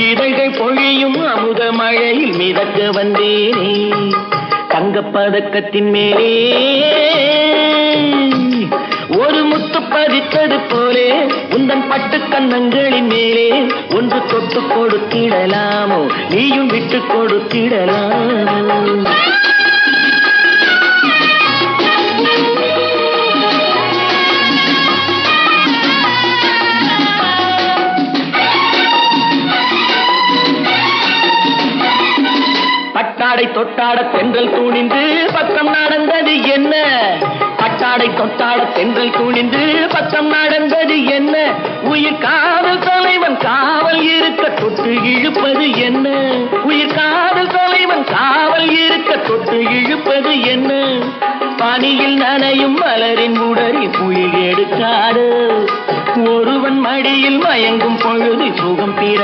இதழ்கள் பொழியும் அமுத மழையில் மிதக்க வந்தேனே தங்கப்பதக்கத்தின் மேலே ஒரு முத்து பதித்தது போலே உந்தன் பட்டு கன்னங்களின் மேலே ஒன்று தொட்டு கொடுத்திடலாமோ நீயும் விட்டு கொடுத்திடலாமோ பட்டாடை தொட்டாட தென்றல் துணிந்து பக்கம் நடந்தது என்ன பட்டாடை தொட்டாட தென்றல் துணிந்து பக்கம் நடந்தது என்ன உயிர் காதல் தலைவன் காவல் இருக்க தொட்டு இழுப்பது என்ன உயிர் காதல் தலைவன் காவல் இருக்க தொட்டு இழுப்பது என்ன பனியில் நனையும் மலரின் உடலில் புயல் எடுக்காது ஒருவன் மடியில் மயங்கும் பொழுது சுகம் தீர